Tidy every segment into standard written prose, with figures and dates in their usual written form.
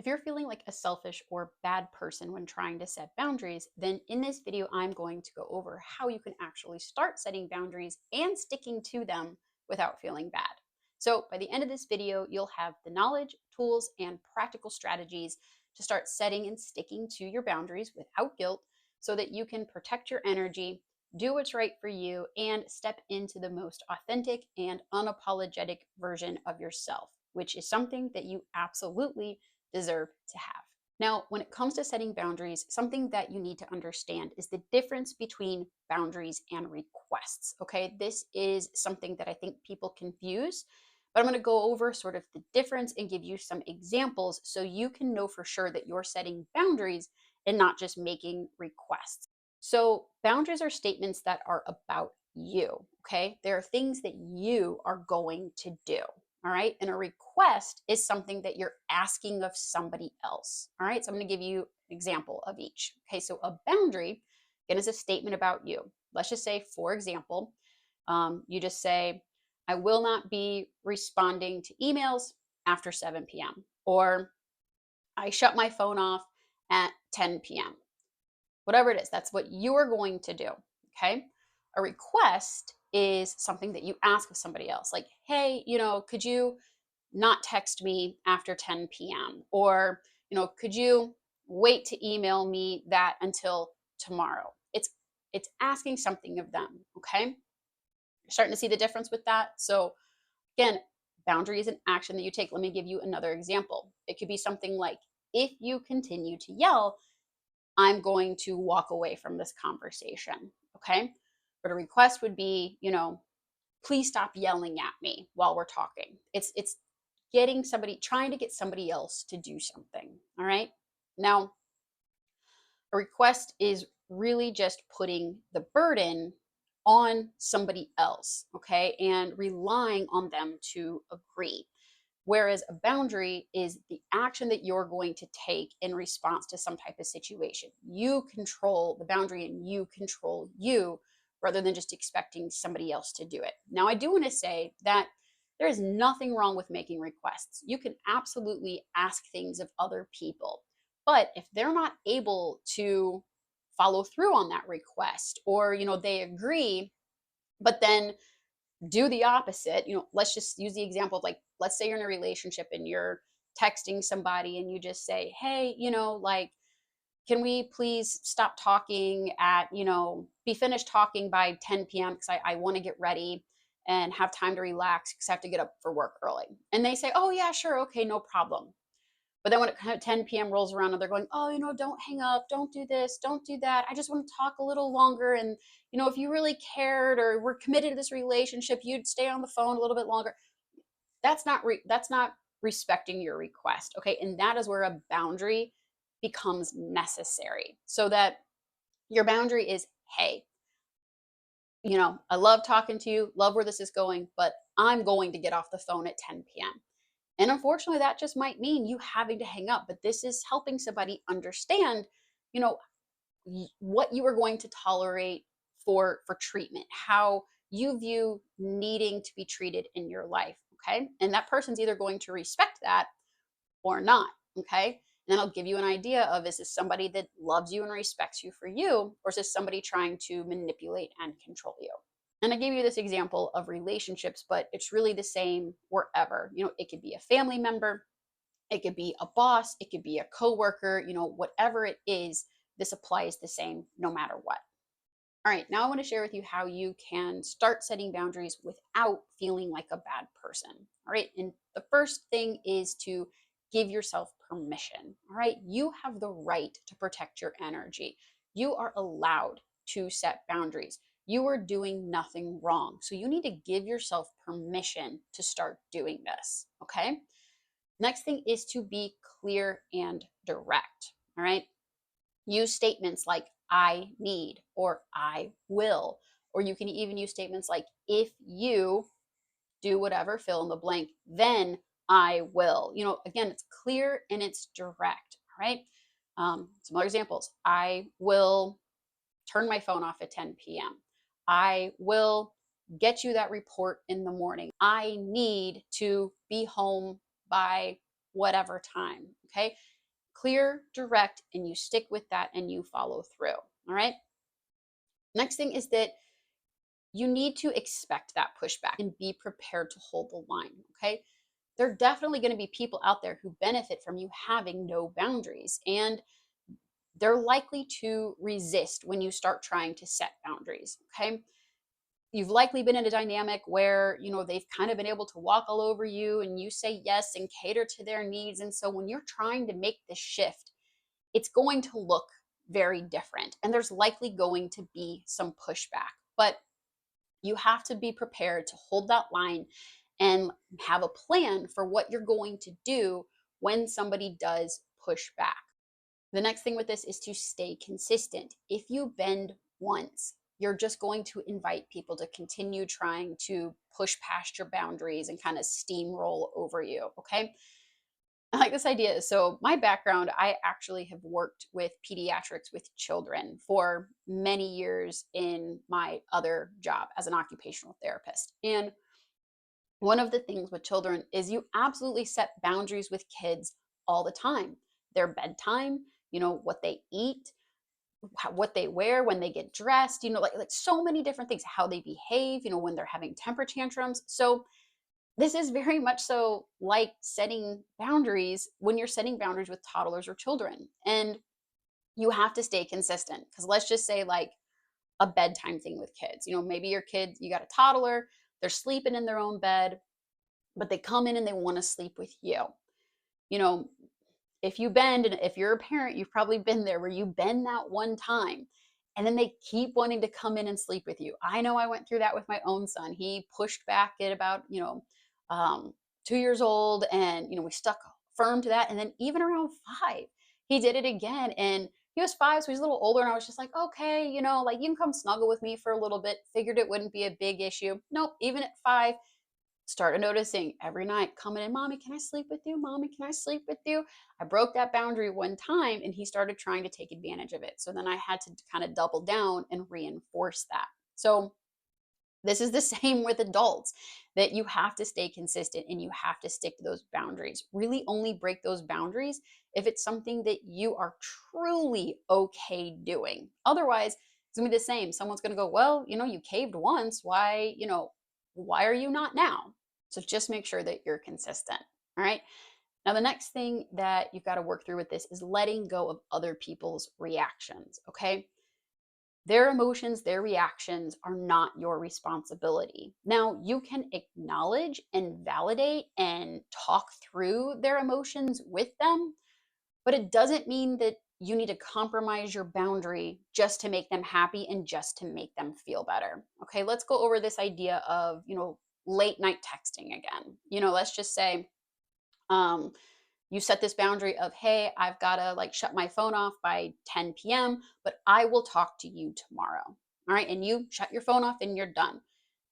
If you're feeling like a selfish or bad person when trying to set boundaries, then in this video, I'm going to go over how you can actually start setting boundaries and sticking to them without feeling bad. So by the end of this video, you'll have the knowledge, tools, and practical strategies to start setting and sticking to your boundaries without guilt so that you can protect your energy, do what's right for you, and step into the most authentic and unapologetic version of yourself, which is something that you absolutely deserve to have. Now, when it comes to setting boundaries, something that you need to understand is the difference between boundaries and requests. Okay, this is something that I think people confuse, but I'm going to go over sort of the difference and give you some examples so you can know for sure that you're setting boundaries and not just making requests. So, boundaries are statements that are about you. Okay, there are things that you are going to do. All right. And a request is something that you're asking of somebody else. All right. So I'm going to give you an example of each. Okay. So a boundary, again, is a statement about you. Let's just say, for example, you just say, I will not be responding to emails after 7 p.m. Or I shut my phone off at 10 p.m. Whatever it is, that's what you are going to do. Okay. A request is something that you ask of somebody else, like, hey, could you not text me after 10 p.m.? Or, could you wait to email me that until tomorrow? It's asking something of them. Okay. You're starting to see the difference with that. So again, boundary is an action that you take. Let me give you another example. It could be something like, if you continue to yell, I'm going to walk away from this conversation. Okay. But a request would be, please stop yelling at me while we're talking. It's getting somebody, trying to get somebody else to do something. All right. Now, a request is really just putting the burden on somebody else. Okay. And relying on them to agree. Whereas a boundary is the action that you're going to take in response to some type of situation. You control the boundary and you control you rather than just expecting somebody else to do it. Now, I do want to say that there is nothing wrong with making requests. You can absolutely ask things of other people. But if they're not able to follow through on that request, or they agree, but then do the opposite. Let's just use the example of, like, let's say you're in a relationship and you're texting somebody and you just say, hey, like, can we please stop talking at, be finished talking by 10 p.m. because I want to get ready and have time to relax because I have to get up for work early. And they say, oh, yeah, sure. Okay, no problem. But then when it kind of 10 p.m. rolls around and they're going, oh, don't hang up, don't do this, don't do that. I just want to talk a little longer. And, if you really cared or were committed to this relationship, you'd stay on the phone a little bit longer. That's not respecting your request. Okay. And that is where a boundary becomes necessary. So that your boundary is, hey, I love talking to you, love where this is going, but I'm going to get off the phone at 10 p.m. And unfortunately, that just might mean you having to hang up. But this is helping somebody understand, you know, what you are going to tolerate for treatment, how you view needing to be treated in your life. Okay. And that person's either going to respect that or not. Okay. And then I'll give you an idea of, is this somebody that loves you and respects you for you, or is this somebody trying to manipulate and control you? And I gave you this example of relationships, but it's really the same wherever. It could be a family member, it could be a boss, it could be a coworker, whatever it is, this applies the same no matter what. All right, now I want to share with you how you can start setting boundaries without feeling like a bad person. All right, and the first thing is to give yourself permission. All right, you have the right to protect your energy. You are allowed to set boundaries. You are doing nothing wrong. So you need to give yourself permission to start doing this. Okay. Next thing is to be clear and direct. All right. Use statements like I need or I will, or you can even use statements like, if you do whatever, fill in the blank, then I will. Again, it's clear and it's direct. All right. Some other examples. I will turn my phone off at 10 p.m. I will get you that report in the morning. I need to be home by whatever time. Okay. Clear, direct, and you stick with that and you follow through. All right. Next thing is that you need to expect that pushback and be prepared to hold the line. Okay. There are definitely going to be people out there who benefit from you having no boundaries, and they're likely to resist when you start trying to set boundaries. Okay. You've likely been in a dynamic where, they've kind of been able to walk all over you and you say yes and cater to their needs. And so when you're trying to make this shift, it's going to look very different. And there's likely going to be some pushback. But you have to be prepared to hold that line and have a plan for what you're going to do when somebody does push back. The next thing with this is to stay consistent. If you bend once, you're just going to invite people to continue trying to push past your boundaries and kind of steamroll over you. Okay. I like this idea. So, my background, I actually have worked with pediatrics with children for many years in my other job as an occupational therapist. And one of the things with children is you absolutely set boundaries with kids all the time. Their bedtime, what they eat, what they wear, when they get dressed, like so many different things, how they behave, when they're having temper tantrums. So, this is very much so like setting boundaries when you're setting boundaries with toddlers or children. And you have to stay consistent because let's just say, like, a bedtime thing with kids. Maybe your kid, you got a toddler, they're sleeping in their own bed, but they come in and they want to sleep with you. You know, if you bend, and if you're a parent, you've probably been there where you bend that one time and then they keep wanting to come in and sleep with you. I know I went through that with my own son. He pushed back at about, um, 2 years old, and, we stuck firm to that. And then even around 5, he did it again. And he was 5, so he's a little older. And I was just like, okay, like, you can come snuggle with me for a little bit. Figured it wouldn't be a big issue. Nope, even at 5, started noticing every night coming in, mommy, can I sleep with you? Mommy, can I sleep with you? I broke that boundary one time and he started trying to take advantage of it. So then I had to kind of double down and reinforce that. So this is the same with adults, that you have to stay consistent and you have to stick to those boundaries. Really only break those boundaries if it's something that you are truly okay doing. Otherwise, it's gonna be the same. Someone's gonna go, well, you caved once. Why are you not now? So just make sure that you're consistent. All right. Now, the next thing that you've got to work through with this is letting go of other people's reactions. Okay. Their emotions, their reactions are not your responsibility. Now, you can acknowledge and validate and talk through their emotions with them, but it doesn't mean that you need to compromise your boundary just to make them happy and just to make them feel better. Okay, let's go over this idea of, late night texting again. Let's just say, um, you set this boundary of, hey, I've got to, like, shut my phone off by 10 p.m., but I will talk to you tomorrow. All right. And you shut your phone off and you're done.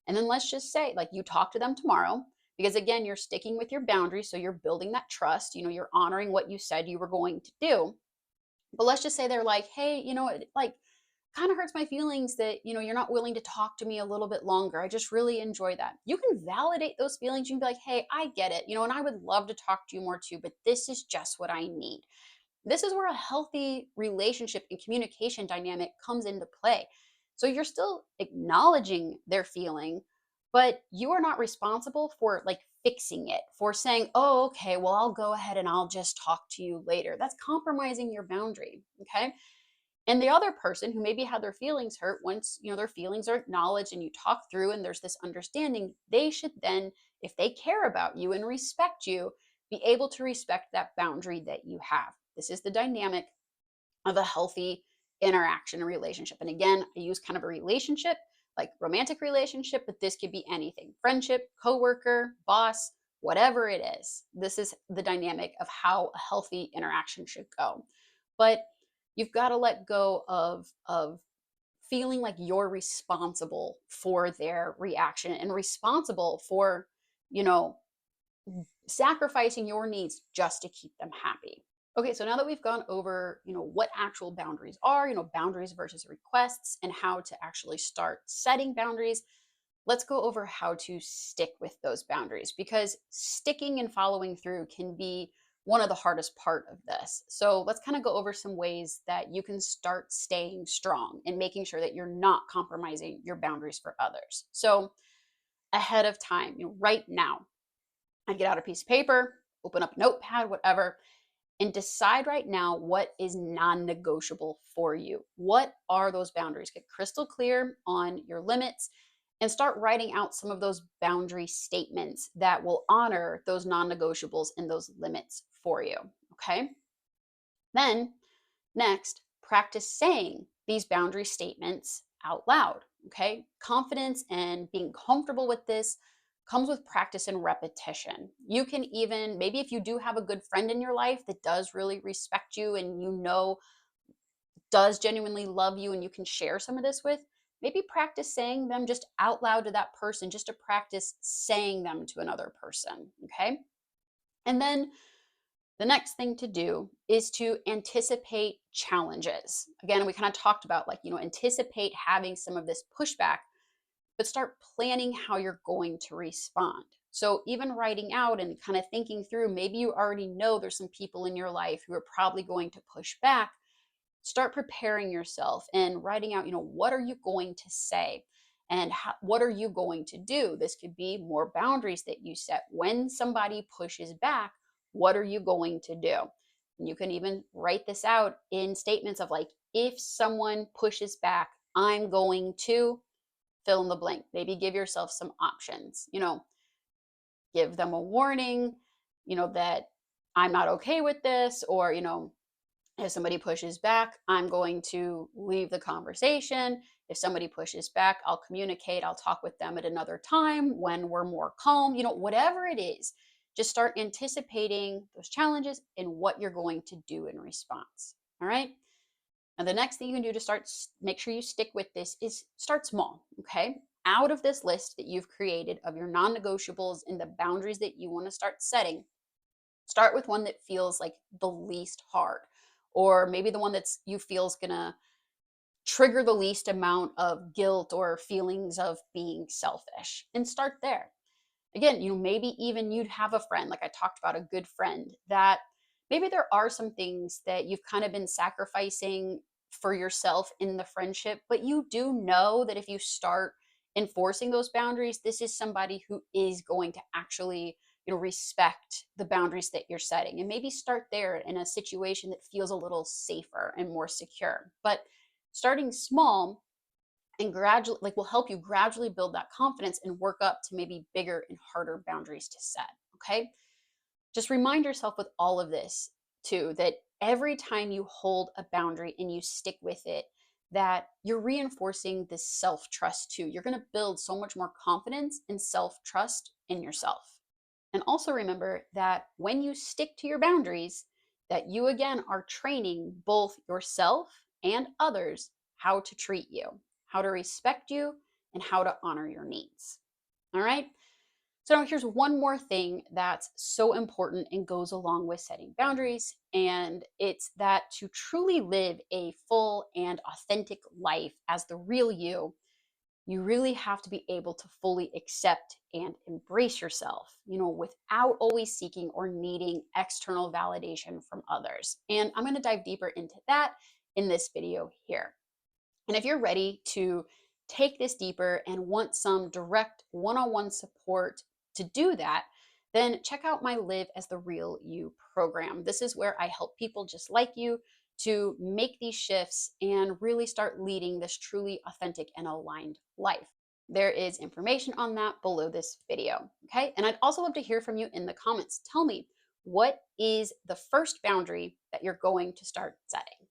And then let's just say, like, you talk to them tomorrow because, again, you're sticking with your boundaries. So you're building that trust. You're honoring what you said you were going to do. But let's just say they're like, hey, it, like, kind of hurts my feelings that, you're not willing to talk to me a little bit longer. I just really enjoy that. You can validate those feelings. You can be like, hey, I get it, and I would love to talk to you more too, but this is just what I need. This is where a healthy relationship and communication dynamic comes into play. So you're still acknowledging their feeling, but you are not responsible for, like, fixing it, for saying, oh, okay, well, I'll go ahead and I'll just talk to you later. That's compromising your boundary. Okay. And the other person who maybe had their feelings hurt, once their feelings are acknowledged and you talk through and there's this understanding, they should then, if they care about you and respect you, be able to respect that boundary that you have. This is the dynamic of a healthy interaction and relationship. And again, I use kind of a relationship, like romantic relationship, but this could be anything: friendship, coworker, boss, whatever it is. This is the dynamic of how a healthy interaction should go. But you've got to let go of feeling like you're responsible for their reaction and responsible for, you know, sacrificing your needs just to keep them happy. Okay, so now that we've gone over, what actual boundaries are, boundaries versus requests, and how to actually start setting boundaries, let's go over how to stick with those boundaries, because sticking and following through can be one of the hardest part of this. So let's kind of go over some ways that you can start staying strong and making sure that you're not compromising your boundaries for others. So ahead of time, right now, I'd get out a piece of paper, open up a notepad, whatever, and decide right now what is non-negotiable for you. What are those boundaries? Get crystal clear on your limits and start writing out some of those boundary statements that will honor those non-negotiables and those limits for you. Okay? Then, next, practice saying these boundary statements out loud. Okay? Confidence and being comfortable with this comes with practice and repetition. You can even, maybe if you do have a good friend in your life that does really respect you and does genuinely love you and you can share some of this with, maybe practice saying them just out loud to that person, just to practice saying them to another person. Okay? And then the next thing to do is to anticipate challenges. Again, we kind of talked about like, anticipate having some of this pushback, but start planning how you're going to respond. So, even writing out and kind of thinking through, maybe you already know there's some people in your life who are probably going to push back. Start preparing yourself and writing out, what are you going to say? And what are you going to do? This could be more boundaries that you set. When somebody pushes back, what are you going to do? And you can even write this out in statements of like, if someone pushes back, I'm going to fill in the blank. Maybe give yourself some options, give them a warning, that I'm not okay with this, or, if somebody pushes back, I'm going to leave the conversation. If somebody pushes back, I'll communicate. I'll talk with them at another time when we're more calm. Whatever it is, just start anticipating those challenges and what you're going to do in response. All right. Now, the next thing you can do to make sure you stick with this is start small. Okay. Out of this list that you've created of your non negotiables and the boundaries that you want to start setting, start with one that feels like the least hard, or maybe the one that's you feel is gonna trigger the least amount of guilt or feelings of being selfish, and start there. Again, maybe even you'd have a friend, like I talked about, a good friend that maybe there are some things that you've kind of been sacrificing for yourself in the friendship, but you do know that if you start enforcing those boundaries, this is somebody who is going to actually, respect the boundaries that you're setting. And maybe start there in a situation that feels a little safer and more secure. But starting small and gradually, like, will help you gradually build that confidence and work up to maybe bigger and harder boundaries to set. Okay. Just remind yourself with all of this too that every time you hold a boundary and you stick with it, that you're reinforcing this self-trust too. You're going to build so much more confidence and self-trust in yourself. And also remember that when you stick to your boundaries, that you again are training both yourself and others how to treat you, how to respect you, and how to honor your needs. All right. So now here's one more thing that's so important and goes along with setting boundaries. And it's that to truly live a full and authentic life as the real you really have to be able to fully accept and embrace yourself, without always seeking or needing external validation from others. And I'm going to dive deeper into that in this video here. And if you're ready to take this deeper and want some direct one on one support to do that, then check out my Live as the Real You program. This is where I help people just like you to make these shifts and really start leading this truly authentic and aligned life. There is information on that below this video. Okay. And I'd also love to hear from you in the comments. Tell me, what is the first boundary that you're going to start setting?